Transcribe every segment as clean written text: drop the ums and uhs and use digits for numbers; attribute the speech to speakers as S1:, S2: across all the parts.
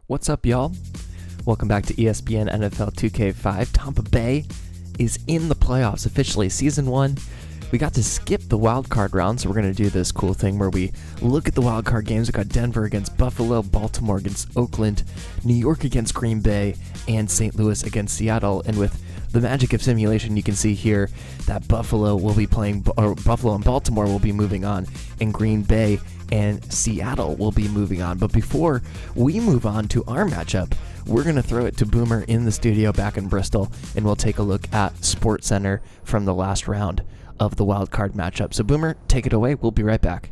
S1: What's up, y'all? Welcome back to ESPN NFL 2K5. Tampa Bay is in the playoffs officially. Season 1, we got to skip the wild card round, so we're going to do this cool thing where we look at the wild card games. We got Denver against Buffalo, Baltimore against Oakland, New York against Green Bay, and St. Louis against Seattle. And with the magic of simulation, you can see here that Buffalo and Baltimore will be moving on, and Green Bay and Seattle will be moving on. But before we move on to our matchup, we're going to throw it to Boomer in the studio back in Bristol, and we'll take a look at SportsCenter from the last round of the wild card matchup. So Boomer, take it away. We'll be right back.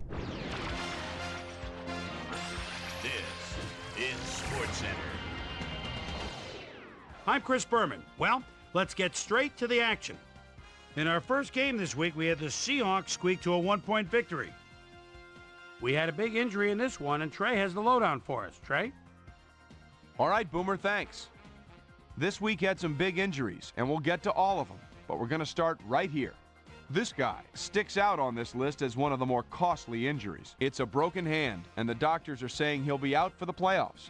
S2: This is SportsCenter. I'm Chris Berman. Well, let's get straight to the action. In our first game this week, we had the Seahawks squeak to a 1-point victory. We had a big injury in this one, and Trey has the lowdown for us. Trey?
S3: All right, Boomer, thanks. This week had some big injuries, and we'll get to all of them, but we're going to start right here. This guy sticks out on this list as one of the more costly injuries. It's a broken hand, and the doctors are saying he'll be out for the playoffs.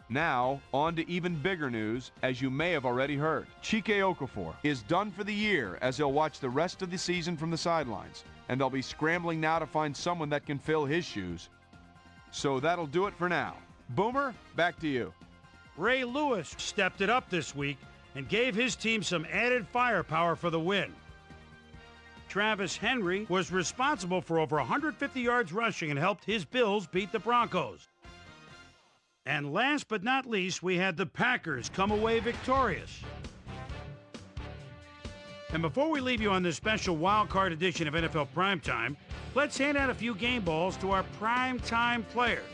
S3: Now, on to even bigger news, as you may have already heard. Chike Okafor is done for the year, as he'll watch the rest of the season from the sidelines, and they'll be scrambling now to find someone that can fill his shoes. So that'll do it for now. Boomer, back to you.
S2: Ray Lewis stepped it up this week and gave his team some added firepower for the win. Travis Henry was responsible for over 150 yards rushing and helped his Bills beat the Broncos. And last but not least, we had the Packers come away victorious. And before we leave you on this special wild card edition of NFL Primetime, let's hand out a few game balls to our primetime players.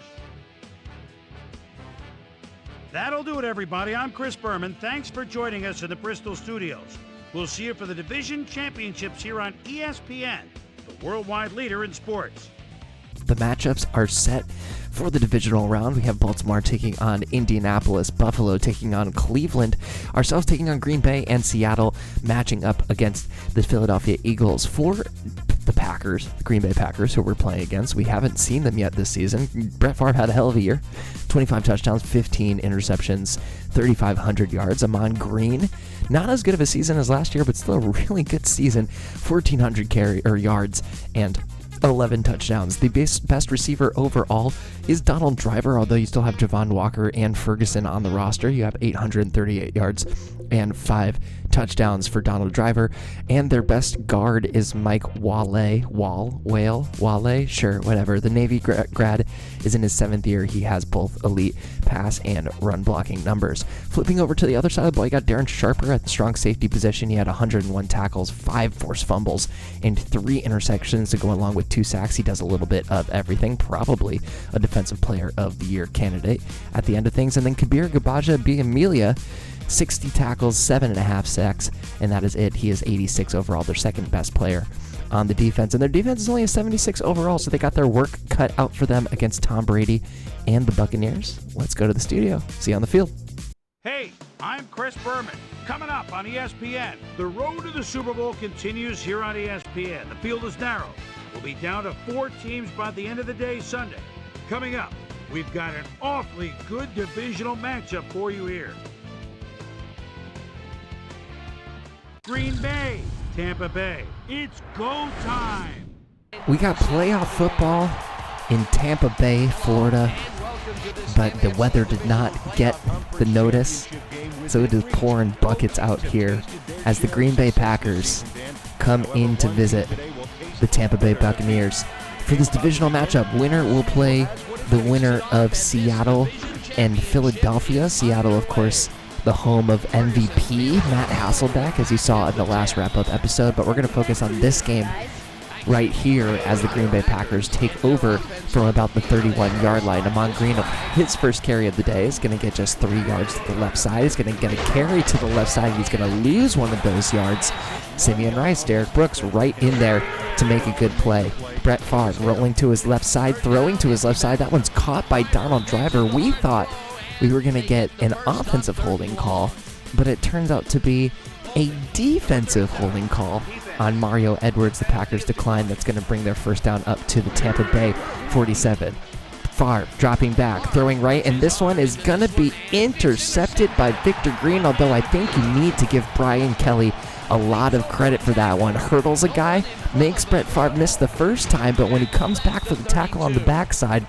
S2: That'll do it, everybody. I'm Chris Berman. Thanks for joining us in the Bristol studios. We'll see you for the Division Championships here on ESPN, the worldwide leader in sports.
S1: The matchups are set for the divisional round. We have Baltimore taking on Indianapolis, Buffalo taking on Cleveland, ourselves taking on Green Bay, and Seattle matching up against the Philadelphia Eagles. For the Packers, the Green Bay Packers, who we're playing against, we haven't seen them yet this season. Brett Farve had a hell of a year. 25 touchdowns, 15 interceptions, 3,500 yards. Amon Green, not as good of a season as last year, but still a really good season. 1,400 yards and 11 touchdowns. The best receiver overall is Donald Driver, although you still have Javon Walker and Ferguson on the roster. You have 838 yards and 5 touchdowns for Donald Driver. And their best guard is Mike Wale, sure, whatever. The Navy grad is in his 7th year. He has both elite pass and run blocking numbers. Flipping over to the other side of the ball, you got Darren Sharper at the strong safety position. He had 101 tackles, 5 forced fumbles, and 3 interceptions to go along with 2 sacks. He does a little bit of everything, probably a Defensive Player of the Year candidate at the end of things. And then Kabir Gabaja-Biamilia, 60 tackles, 7.5 sacks, and that is it. He is 86 overall, their second best player on the defense. And their defense is only a 76 overall, so they got their work cut out for them against Tom Brady and the Buccaneers. Let's go to the studio. See you on the field.
S2: Hey, I'm Chris Berman. Coming up on ESPN, the road to the Super Bowl continues here on ESPN. The field is narrow. We'll be down to 4 teams by the end of the day Sunday. Coming up, we've got an awfully good divisional matchup for you here. Green Bay, Tampa Bay. It's go time.
S1: We got playoff football in Tampa Bay, Florida, but the weather did not get the notice, so it is pouring buckets out here as the Green Bay Packers come in to visit the Tampa Bay Buccaneers. For this divisional matchup, winner will play the winner of Seattle and Philadelphia. Seattle, of course, the home of MVP Matt Hasselbeck, as you saw in the last wrap-up episode, but we're going to focus on this game right here as the Green Bay Packers take over from about the 31-yard line. Amon Green, his first carry of the day, is going to get just 3 yards to the left side. He's going to get a carry to the left side. He's going to lose one of those yards. Simeon Rice, Derek Brooks right in there to make a good play. Brett Farve rolling to his left side, throwing to his left side. That one's caught by Donald Driver. We thought we were going to get an offensive holding call, but it turns out to be a defensive holding call on Mario Edwards. The Packers decline. That's going to bring their first down up to the Tampa Bay 47. Farve dropping back, throwing right, and this one is going to be intercepted by Victor Green, although I think you need to give Brian Kelly a lot of credit for that one. Hurdles a guy, makes Brett Farve miss the first time, but when he comes back for the tackle on the backside,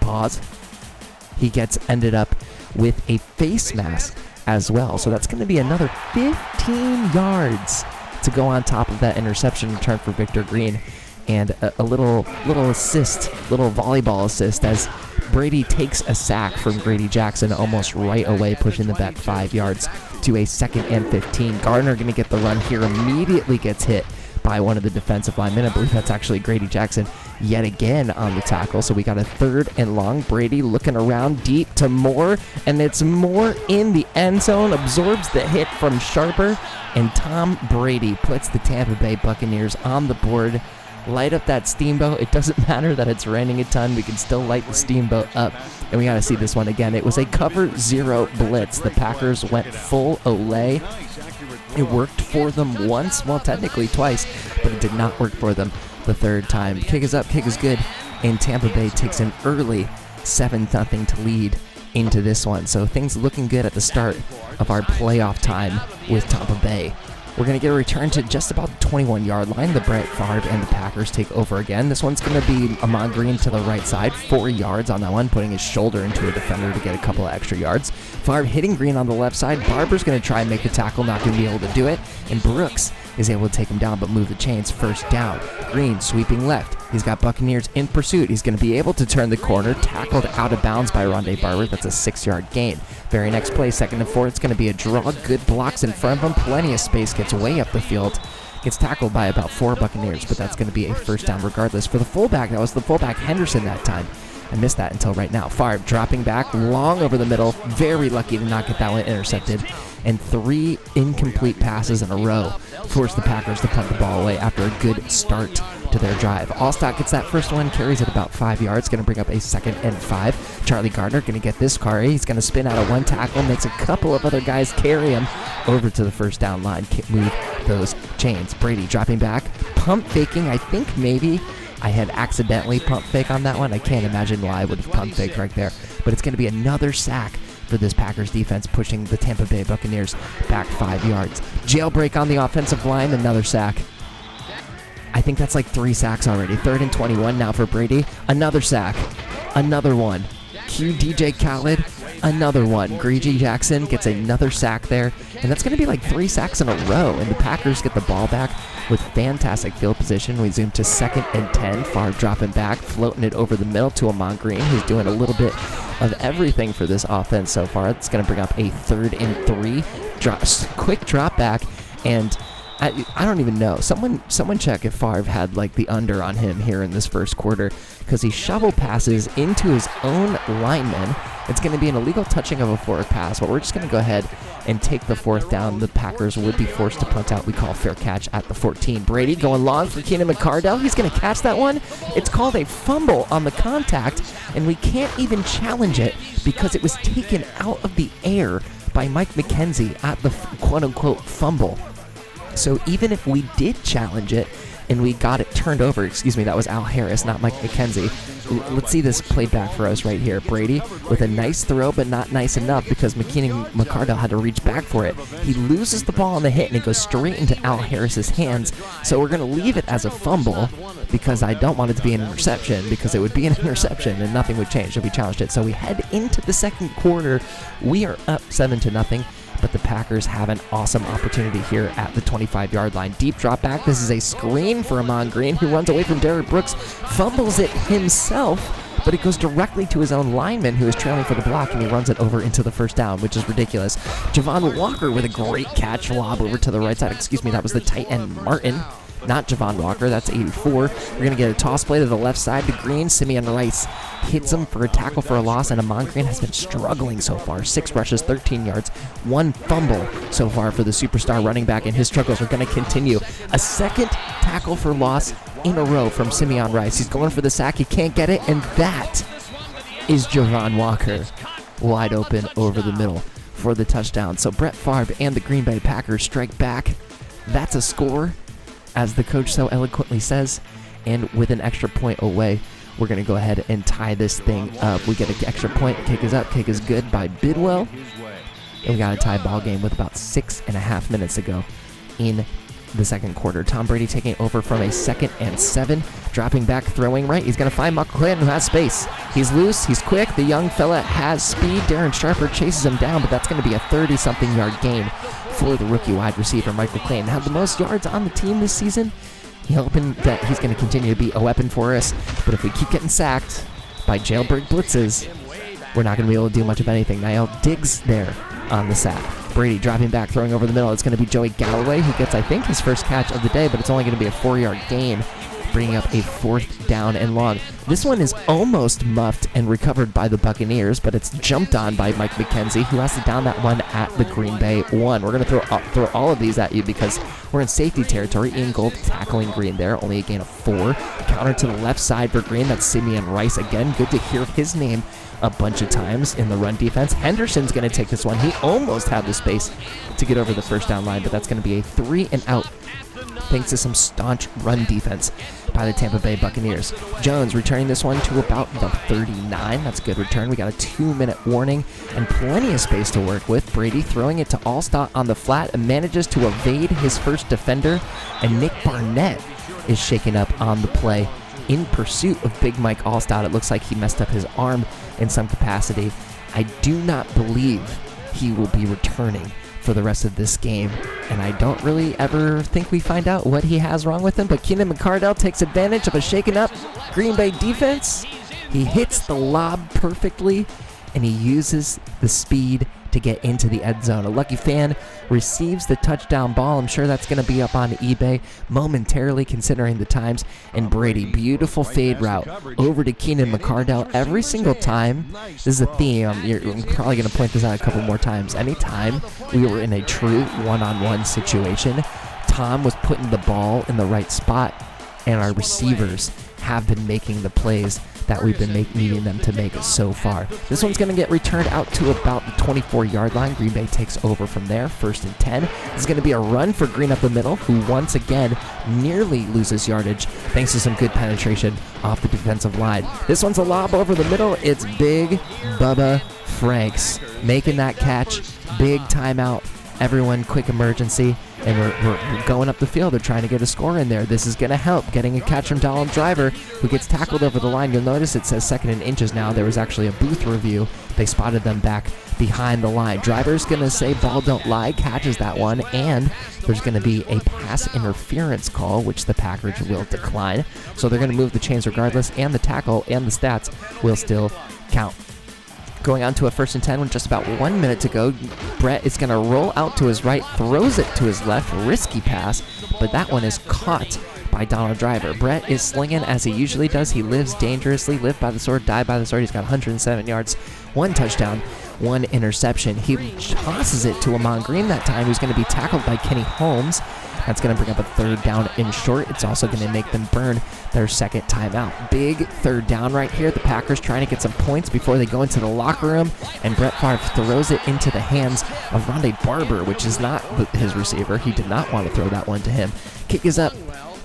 S1: he gets ended up with a face mask as well. So that's going to be another 15 yards to go on top of that interception return for Victor Green. And a little assist, little volleyball assist as Brady takes a sack from Grady Jackson almost right away, pushing the back 5 yards to a 2nd and 15. Gardner going to get the run here, immediately gets hit by one of the defensive linemen. I believe that's actually Grady Jackson yet again on the tackle. So we got a 3rd and long. Brady looking around deep to Moore, and it's Moore in the end zone, absorbs the hit from Sharper, and Tom Brady puts the Tampa Bay Buccaneers on the board. Light up that steamboat. It doesn't matter that it's raining a ton. We can still light the steamboat up. And we got to see this one again. It was a cover 0 blitz. The Packers went full Olay. It worked for them once, well, technically twice, but it did not work for them the 3rd time. Kick is up, kick is good, and Tampa Bay takes an early 7-0 to lead into this one. So things looking good at the start of our playoff time with Tampa Bay. We're going to get a return to just about the 21-yard line. The Brett Farve and the Packers take over again. This one's going to be Ahman Green to the right side, 4 yards on that one, putting his shoulder into a defender to get a couple of extra yards. Farve hitting Green on the left side. Barber's going to try and make the tackle, not going to be able to do it. And Brooks is able to take him down but move the chains. 1st down. Green sweeping left. He's got Buccaneers in pursuit. He's going to be able to turn the corner. Tackled out of bounds by Rondé Barber. That's a 6-yard gain. Very next play, 2nd and 4. It's going to be a draw. Good blocks in front of him. Plenty of space. Gets way up the field. Gets tackled by about 4 Buccaneers, but that's going to be a 1st down regardless. For the fullback, that was the fullback Henderson that time. I missed that until right now. Farve dropping back, long over the middle. Very lucky to not get that one intercepted. And 3 incomplete passes in a row forced the Packers to punt the ball away after a good start to their drive. Allstott gets that first one, carries it about 5 yards, going to bring up a 2nd and 5. Charlie Gardner going to get this carry. He's going to spin out of one tackle, makes a couple of other guys carry him over to the 1st down line, move those chains. Brady dropping back, pump faking. I think maybe I had accidentally pump fake on that one. I can't imagine why I would have pump faked right there. But it's going to be another sack for this Packers defense, pushing the Tampa Bay Buccaneers back 5 yards. Jailbreak on the offensive line, another sack. I think that's like 3 sacks already. 3rd and 21 now for Brady. Another sack. Another one. Cue DJ Khaled. Another one. Grady Jackson gets another sack there. And that's going to be like 3 sacks in a row. And the Packers get the ball back with fantastic field position. We zoom to 2nd and 10. Farve dropping back, floating it over the middle to Ahman Green, who's doing a little bit of everything for this offense so far. It's going to bring up a 3rd and 3. Quick drop back, and I don't even know. Someone check if Farve had like the under on him here in this first quarter, because he shovel passes into his own lineman. It's going to be an illegal touching of a forward pass, but we're just going to go ahead and take the 4th down. The Packers would be forced to punt out. We call fair catch at the 14. Brady going long for Keenan McCardell. He's going to catch that one. It's called a fumble on the contact, and we can't even challenge it because it was taken out of the air by Mike McKenzie at the quote-unquote fumble. So even if we did challenge it and we got it turned over, that was Al Harris, not Mike McKenzie. Let's see this played back for us right here. Brady with a nice throw, but not nice enough because McCardell had to reach back for it. He loses the ball on the hit and it goes straight into Al Harris's hands. So we're going to leave it as a fumble because I don't want it to be an interception, because it would be an interception and nothing would change if we challenged it. So we head into the 2nd quarter. We are up 7-0. But the Packers have an awesome opportunity here at the 25-yard line. Deep drop back. This is a screen for Ahman Green, who runs away from Derrick Brooks, fumbles it himself, but it goes directly to his own lineman, who is trailing for the block, and he runs it over into the 1st down, which is ridiculous. Javon Walker with a great catch, lob over to the right side. That was the tight end Martin, not Javon Walker. That's 84. We're going to get a toss play to the left side to Green. Simeon Rice hits him for a tackle for a loss, and Ahman Green has been struggling so far. 6 rushes, 13 yards, 1 fumble so far for the superstar running back, and his struggles are going to continue. A 2nd tackle for loss in a row from Simeon Rice. He's going for the sack. He can't get it, and that is Javon Walker wide open over the middle for the touchdown. So Brett Farve and the Green Bay Packers strike back. That's a score, as the coach so eloquently says, and with an extra point away, we're going to go ahead and tie this thing up. We get an extra point. Kick is up. Kick is good by Bidwell. And we got a tie ball game with about 6.5 minutes to go in the second quarter. Tom Brady taking over from a 2nd and 7, dropping back, throwing right. He's going to find Michael Clanton, who has space. He's loose. He's quick. The young fella has speed. Darren Sharper chases him down, but that's going to be a 30-something yard gain for the rookie wide receiver, Michael Clanton. Had the most yards on the team this season. Hoping that he's going to continue to be a weapon for us, but if we keep getting sacked by jailbird blitzes, we're not going to be able to do much of anything. Niall Diggs there on the sack. Brady dropping back, throwing over the middle. It's going to be Joey Galloway, who gets, I think, his first catch of the day, but it's only going to be a 4-yard gain, bringing up a 4th down and long. This one is almost muffed and recovered by the Buccaneers, but it's jumped on by Mike McKenzie, who has to down that one at the Green Bay 1. We're going to throw all of these at you because we're in safety territory. Ian Gold tackling Green there, only a gain of 4. Counter to the left side for Green. That's Simeon Rice again. Good to hear his name a bunch of times in the run defense. Henderson's going to take this one. He almost had the space to get over the first down line, but that's going to be a 3 and out thanks to some staunch run defense by the Tampa Bay Buccaneers. Jones returning this one to about the 39. That's a good return. We got a 2-minute warning and plenty of space to work with. Brady throwing it to Allstott on the flat and manages to evade his first defender, and Nick Barnett is shaken up on the play in pursuit of Big Mike Allstott. It looks like he messed up his arm in some capacity. I do not believe he will be returning for the rest of this game, and I don't really ever think we find out what he has wrong with him, but Keenan McCardell takes advantage of a shaken up Green Bay defense. He hits the lob perfectly, and he uses the speed to get into the end zone. A lucky fan receives the touchdown ball. I'm sure that's going to be up on eBay momentarily considering the times. And Brady, beautiful fade route over to Keenan McCardell every single time. This is a theme. You're probably going to point this out a couple more times. Anytime we were in a true one-on-one situation, Tom was putting the ball in the right spot, and our receivers have been making the plays that we've been needing them to make so far. This one's going to get returned out to about the 24-yard line. Green Bay takes over from there, 1st and 10. This is going to be a run for Green up the middle, who once again nearly loses yardage thanks to some good penetration off the defensive line. This one's a lob over the middle. It's Big Bubba Franks making that catch. Big timeout. Everyone, quick emergency. And we're going up the field. They're trying to get a score in there. This is going to help. Getting a catch from Donald Driver, who gets tackled over the line. You'll notice it says 2nd and inches now. There was actually a booth review. They spotted them back behind the line. Driver's going to say ball don't lie, catches that one, and there's going to be a pass interference call, which the Packers will decline. So they're going to move the chains regardless, and the tackle and the stats will still count. Going on to a 1st and 10 with just about 1 minute to go. Brett is going to roll out to his right, throws it to his left, risky pass, but that one is caught by Donald Driver. Brett is slinging as he usually does. He lives dangerously, live by the sword, die by the sword. He's got 107 yards, 1 touchdown, 1 interception. He tosses it to Amon Green that time, who's going to be tackled by Kenny Holmes. That's going to bring up a 3rd down and short. It's also going to make them burn their 2nd timeout. Big 3rd down right here. The Packers trying to get some points before they go into the locker room, and Brett Farve throws it into the hands of Rondé Barber, which is not his receiver. He did not want to throw that one to him. Kick is up.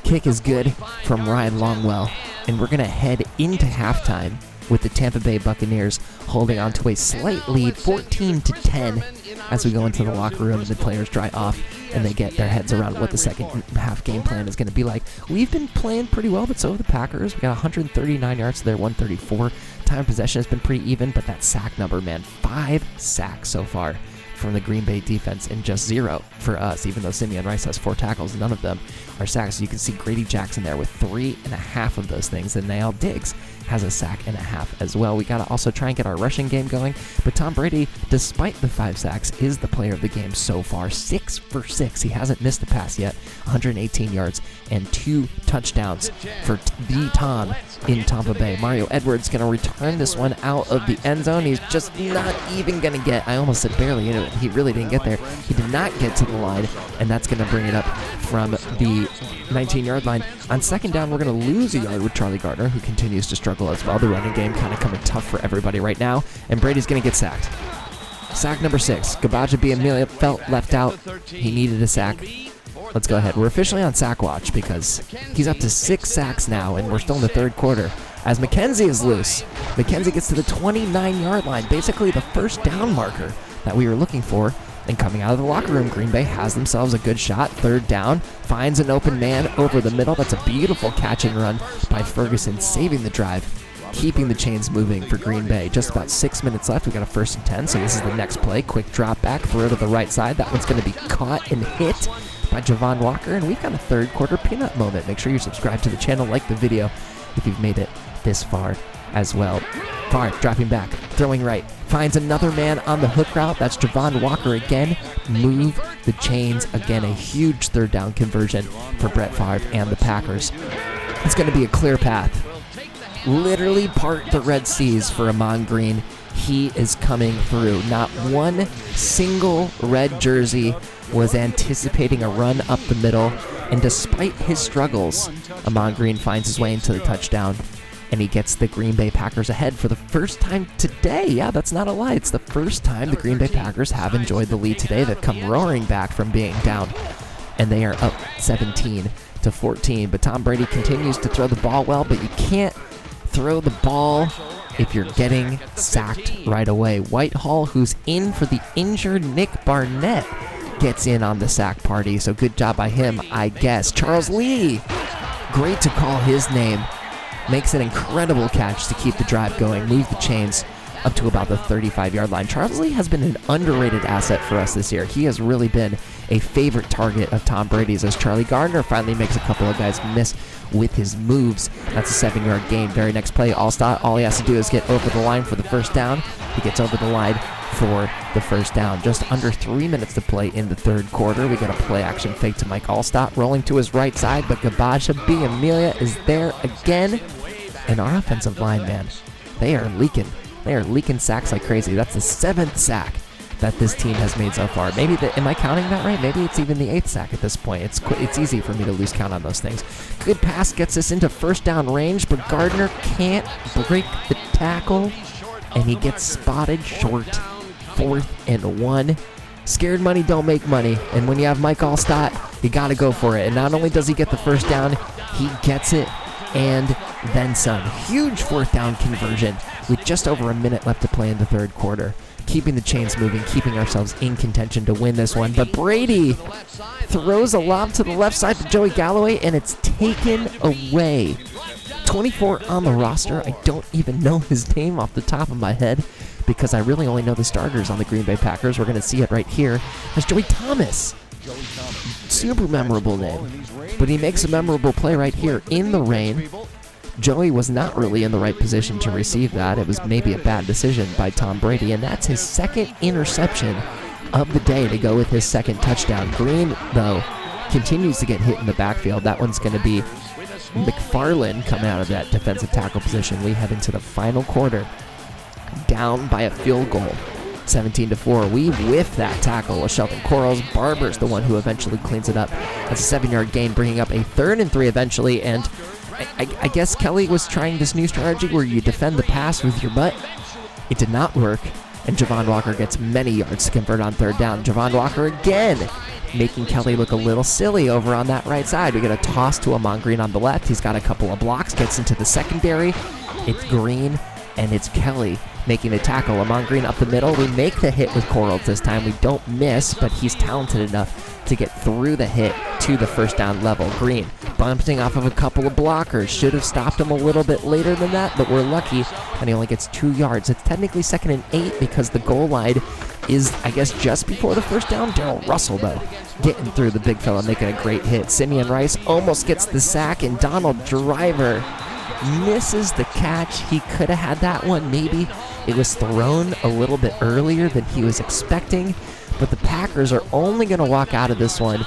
S1: Kick is good from Ryan Longwell, and we're going to head into halftime with the Tampa Bay Buccaneers holding on to a slight lead, 14-10, as we go into the locker room and the players dry off and they get their heads around what the second half game plan is going to be like. We've been playing pretty well, but so have the Packers. We got 139 yards to their 134. Time of possession has been pretty even, but that sack number, man, 5 sacks so far from the Green Bay defense and just 0 for us, even though Simeon Rice has 4 tackles. None of them are sacks. You can see Grady Jackson there with 3.5 of those things, and Niall Diggs has a sack and a half as well. We got to also try and get our rushing game going, but Tom Brady, despite the 5 sacks, is the player of the game so far. 6 for 6. He hasn't missed a pass yet. 118 yards and 2 touchdowns for the Tom in Tampa Bay. Mario Edwards going to return this one out of the end zone. He's just not even going to get, I almost said barely into it. He really didn't get there. He did not get to the line, and that's going to bring it up from the 19-yard line. On 2nd down, we're going to lose a yard with Charlie Gardner, who continues to struggle as well. The running game kind of coming tough for everybody right now, and Brady's going to get sacked. Sack number 6. Gabaja Biamilia felt left out. He needed a sack. Let's go ahead. We're officially on sack watch because he's up to 6 sacks now, and we're still in the 3rd quarter as McKenzie is loose. McKenzie gets to the 29-yard line, basically the first down marker that we were looking for. And coming out of the locker room, Green Bay has themselves a good shot. Third down, finds an open man over the middle. That's a beautiful catch and run by Ferguson, saving the drive, keeping the chains moving for Green Bay. Just about 6 minutes left. We got a 1st and 10, so this is the next play. Quick drop back, throw to the right side. That one's going to be caught and hit by Javon Walker, and we've got a third quarter peanut moment. Make sure you're subscribed to the channel, like the video if you've made it this far as well. Farve dropping back, throwing right, finds another man on the hook route. That's Javon Walker again. Move the chains again. A huge third down conversion for Brett Farve and the Packers. It's going to be a clear path. Literally part the Red Seas for Ahman Green. He is coming through. Not one single red jersey was anticipating a run up the middle, and despite his struggles, Ahman Green finds his way into the touchdown, and he gets the Green Bay Packers ahead for the first time today. Yeah, that's not a lie. It's the first time the Green Bay Packers have enjoyed the lead today. They've come roaring back from being down, and they are up 17-14. But Tom Brady continues to throw the ball well, but you can't throw the ball if you're getting sacked right away. Whitehall, who's in for the injured Nick Barnett, gets in on the sack party, so good job by him, I guess. Charles Lee, great to call his name, makes an incredible catch to keep the drive going, move the chains up to about the 35-yard line. Charles Lee has been an underrated asset for us this year. He has really been a favorite target of Tom Brady's, as Charlie Gardner finally makes a couple of guys miss with his moves. That's a 7-yard gain. Very next play, all he has to do is get over the line for the first down. He gets over the line for the first down. Just under 3 minutes to play in the third quarter. We got a play-action fake to Mike Allstott, rolling to his right side, but Gabaja B. Amelia is there again. And our offensive line, man, they are leaking. They are leaking sacks like crazy. That's the 7th sack that this team has made so far. Maybe, am I counting that right? Maybe it's even the 8th sack at this point. It's easy for me to lose count on those things. Good pass gets us into first down range, but Gardner can't break the tackle, and he gets spotted short. 4th and 1. Scared money don't make money, and when you have Mike Allstott, you got to go for it. And not only does he get the first down, he gets it and then some. Huge 4th down conversion with just over a minute left to play in the third quarter. Keeping the chains moving, keeping ourselves in contention to win this one. But Brady throws a lob to the left side to Joey Galloway, and it's taken away. 24 on the roster. I don't even know his name off the top of my head, because I really only know the starters on the Green Bay Packers. We're going to see it right here. That's Joey Thomas. Super memorable name. But he makes a memorable play right here in the rain. Joey was not really in the right position to receive that. It was maybe a bad decision by Tom Brady, and that's his 2nd interception of the day to go with his 2nd touchdown. Green, though, continues to get hit in the backfield. That one's going to be McFarland coming out of that defensive tackle position. We head into the final quarter, down by a field goal, 17-4. We whiff that tackle of Shelton Quarles. Barber's the one who eventually cleans it up. That's a 7-yard gain, bringing up a 3rd and 3 eventually, and I guess Kelly was trying this new strategy where you defend the pass with your butt. It did not work, and Javon Walker gets many yards to convert on 3rd down. Javon Walker again, making Kelly look a little silly over on that right side. We get a toss to Ahman Green on the left. He's got a couple of blocks, gets into the secondary. It's Green, and it's Kelly making the tackle. Ahman Green up the middle. We make the hit with Quarles this time. We don't miss, but he's talented enough to get through the hit to the first down level. Green bumping off of a couple of blockers. Should have stopped him a little bit later than that, but we're lucky, and he only gets 2 yards. It's technically 2nd and 8 because the goal line is, I guess, just before the first down. Darrell Russell, though, getting through the big fella, making a great hit. Simeon Rice almost gets the sack, and Donald Driver misses the catch. He could have had that one. Maybe it was thrown a little bit earlier than he was expecting, but the Packers are only going to walk out of this one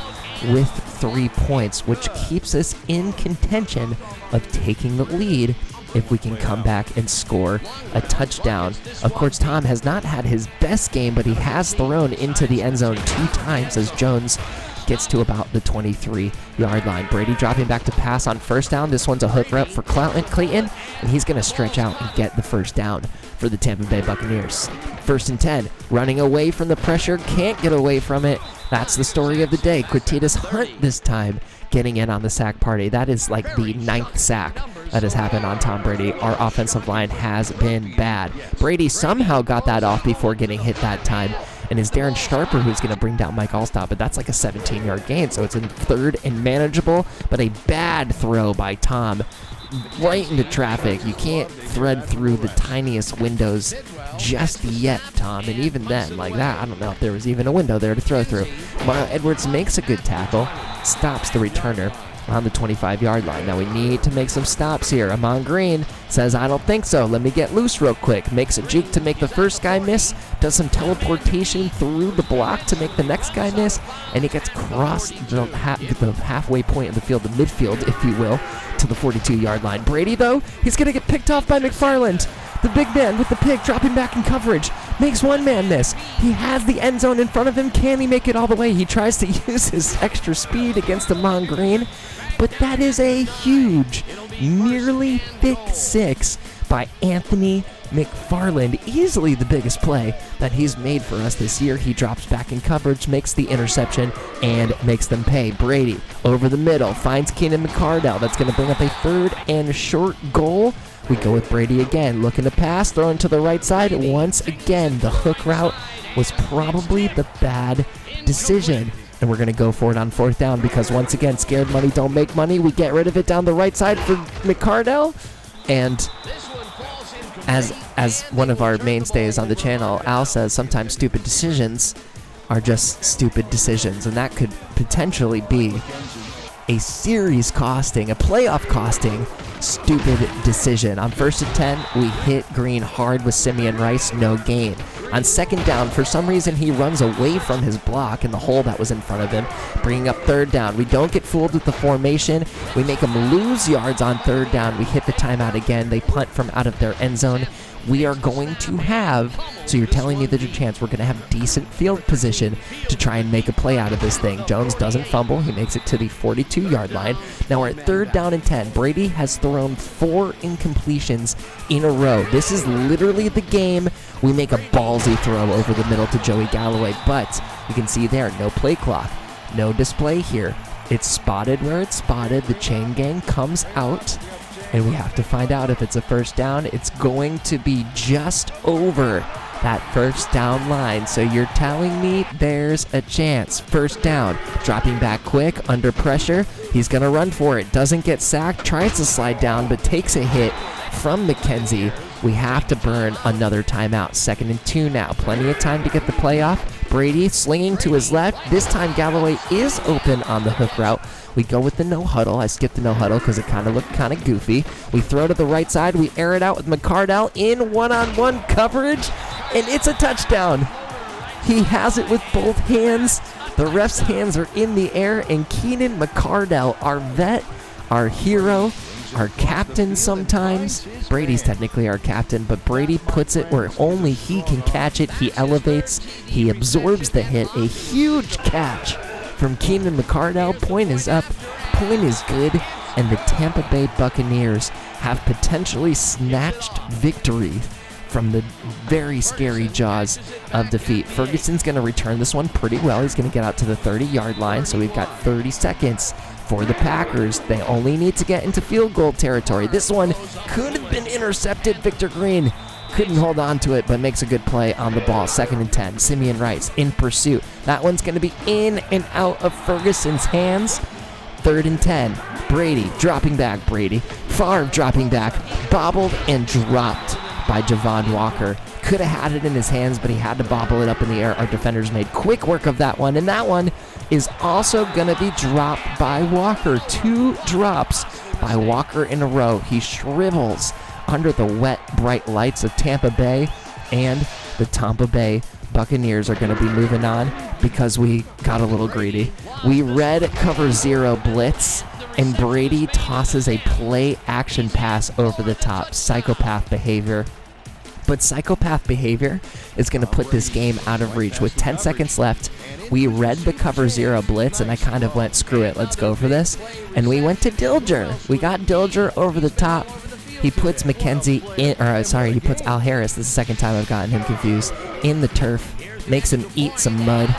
S1: with 3 points, which keeps us in contention of taking the lead if we can come back and score a touchdown. Of course, Tom has not had his best game, but he has thrown into the end zone 2 times as Jones gets to about the 23-yard line. Brady dropping back to pass on first down. This one's a hook route for Clayton, and he's going to stretch out and get the first down for the Tampa Bay Buccaneers. 1st and 10, running away from the pressure, can't get away from it. That's the story of the day. Quintitas Hunt this time getting in on the sack party. That is like the 9th sack that has happened on Tom Brady. Our offensive line has been bad. Brady somehow got that off before getting hit that time. And it's Darren Sharper who's going to bring down Mike Allstott, but that's like a 17-yard gain, so it's in third and manageable, but a bad throw by Tom right into traffic. You can't thread through the tiniest windows just yet, Tom, and even then, like that, I don't know if there was even a window there to throw through. Mario Edwards makes a good tackle, stops the returner on the 25-yard line. Now we need to make some stops here. Amon Green says, I don't think so. Let me get loose real quick. Makes a juke to make the first guy miss. Does some teleportation through the block to make the next guy miss. And he gets crossed the halfway point of the field, the midfield, if you will, to the 42-yard line. Brady, though, he's going to get picked off by McFarland. The big man with the pick dropping back in coverage. Makes one man miss. He has the end zone in front of him. Can he make it all the way? He tries to use his extra speed against Amon Green. But that is a huge, nearly thick six by Anthony McFarland. Easily the biggest play that he's made for us this year. He drops back in coverage, makes the interception, and makes them pay. Brady over the middle, finds Keenan McCardell. That's going to bring up a 3rd and short goal. We go with Brady again, looking to pass, throwing to the right side. Once again, the hook route was probably the bad decision. And we're going to go for it on 4th down because, once again, scared money don't make money. We get rid of it down the right side for McCardell. And as one of our mainstays on the channel, Al says sometimes stupid decisions are just stupid decisions. And that could potentially be a series costing, a playoff costing stupid decision. On 1st and 10, we hit Green hard with Simeon Rice, no gain. On 2nd down, for some reason, he runs away from his block in the hole that was in front of him, bringing up 3rd down. We don't get fooled with the formation. We make them lose yards on 3rd down. We hit the timeout again. They punt from out of their end zone. We are going to have, so you're telling me there's a chance we're going to have decent field position to try and make a play out of this thing. Jones doesn't fumble. He makes it to the 42-yard line. Now we're at 3rd down and 10. Brady has thrown 4 incompletions in a row. This is literally the game we make a ballsy throw over the middle to Joey Galloway, but you can see there, no play clock, no display here. It's spotted where it's spotted. The chain gang comes out, and we have to find out if it's a 1st down. It's going to be just over that 1st down line. So you're telling me there's a chance. 1st down, dropping back quick, under pressure. He's going to run for it. Doesn't get sacked, tries to slide down, but takes a hit from McKenzie. We have to burn another timeout. 2nd and 2 now. Plenty of time to get the play off. Brady slinging to his left. This time Galloway is open on the hook route. We go with the no huddle. I skipped the no huddle because it kind of looked kind of goofy. We throw to the right side. We air it out with McCardell in one-on-one coverage, and it's a touchdown. He has it with both hands. The ref's hands are in the air, and Keenan McCardell, our vet, our hero, our captain sometimes. Brady's technically our captain, but Brady puts it where only he can catch it. He elevates, he absorbs the hit. A huge catch from Keenan McCardell. Point is up, point is good, and the Tampa Bay Buccaneers have potentially snatched victory from the very scary jaws of defeat. Ferguson's going to return this one pretty well. He's going to get out to the 30-yard line, so we've got 30 seconds for the Packers. They only need to get into field goal territory. This one could have been intercepted. Victor Green couldn't hold on to it, but makes a good play on the ball. 2nd and 10. Simeon Rice in pursuit. That one's going to be in and out of Ferguson's hands. 3rd and 10. Brady dropping back. Brady. Farve dropping back. Bobbled and dropped by Javon Walker. Could have had it in his hands, but he had to bobble it up in the air. Our defenders made quick work of that one, and that one is also going to be dropped by Walker. 2 drops by Walker in a row. He shrivels under the wet, bright lights of Tampa Bay, and the Tampa Bay Buccaneers are going to be moving on because we got a little greedy. We read cover 0 blitz, and Brady tosses a play action pass over the top. Psychopath behavior. But psychopath behavior is going to put this game out of reach. With 10 seconds left, we read the cover 0 blitz, and I kind of went, screw it, let's go for this. And we went to Dilger. We got Dilger over the top. He puts McKenzie in, he puts Al Harris, this is the 2nd time I've gotten him confused, in the turf. Makes him eat some mud,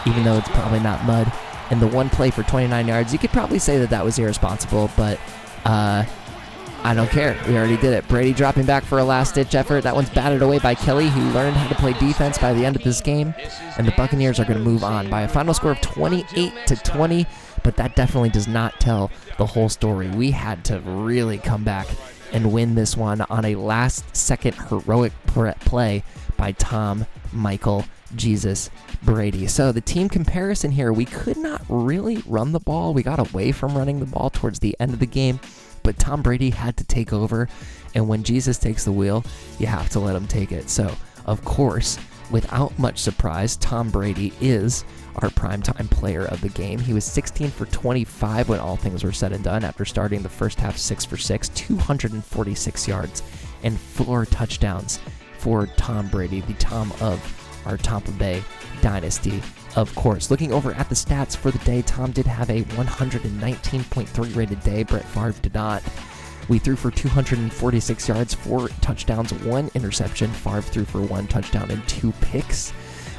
S1: even though it's probably not mud. And the one play for 29 yards, you could probably say that was irresponsible, but I don't care. We already did it. Brady dropping back for a last-ditch effort. That one's batted away by Kelly, who learned how to play defense by the end of this game. And the Buccaneers are going to move on by a final score of 28-20. But that definitely does not tell the whole story. We had to really come back and win this one on a last-second heroic play by Tom, Michael, Jesus, Brady. So the team comparison here, we could not really run the ball. We got away from running the ball towards the end of the game. But Tom Brady had to take over, and when Jesus takes the wheel, you have to let him take it. So, of course, without much surprise, Tom Brady is our primetime player of the game. He was 16 for 25 when all things were said and done after starting the first half 6 for 6, 246 yards, and 4 touchdowns for Tom Brady, the Tom of our Tampa Bay dynasty. Of course, looking over at the stats for the day, Tom did have a 119.3 rated day. Brett Farve did not. We threw for 246 yards, 4 touchdowns, 1 interception. Favre threw for 1 touchdown and 2 picks.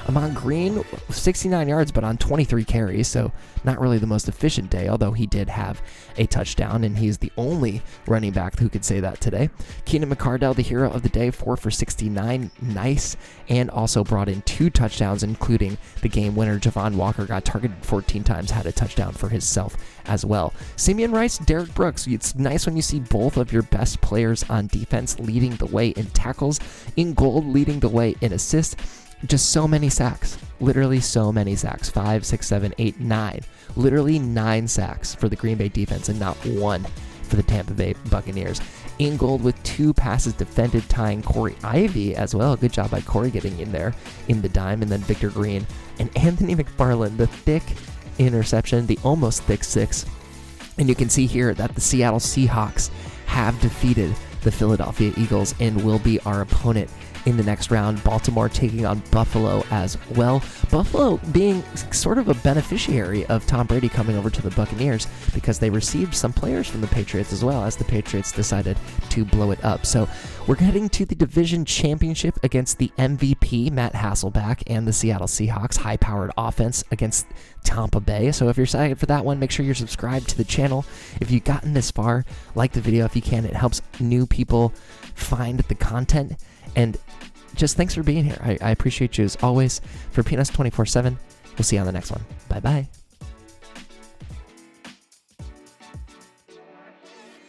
S1: Amon Green, 69 yards, but on 23 carries, so not really the most efficient day, although he did have a touchdown, and he's the only running back who could say that today. Keenan McCardell, the hero of the day, 4 for 69, nice, and also brought in 2 touchdowns, including the game winner. Javon Walker got targeted 14 times, had a touchdown for himself as well. Simeon Rice, Derek Brooks, it's nice when you see both of your best players on defense leading the way in tackles, in gold leading the way in assists. Just so many sacks. Literally so many sacks. 5, 6, 7, 8, 9. Literally 9 sacks for the Green Bay defense and not 1 for the Tampa Bay Buccaneers. Ingold with 2 passes defended, tying Corey Ivy as well. Good job by Corey getting in there in the dime. And then Victor Green and Anthony McFarland, the thick interception, the almost thick 6. And you can see here that the Seattle Seahawks have defeated the Philadelphia Eagles and will be our opponent in the next round. Baltimore taking on Buffalo as well. Buffalo being sort of a beneficiary of Tom Brady coming over to the Buccaneers because they received some players from the Patriots as well, as the Patriots decided to blow it up. So we're heading to the division championship against the MVP, Matt Hasselbeck, and the Seattle Seahawks. High-powered offense against Tampa Bay. So if you're excited for that one, make sure you're subscribed to the channel. If you've gotten this far, like the video if you can. It helps new people find the content. And just thanks for being here. I appreciate you as always. For Peanuts 24/7, we'll see you on the next one. Bye-bye.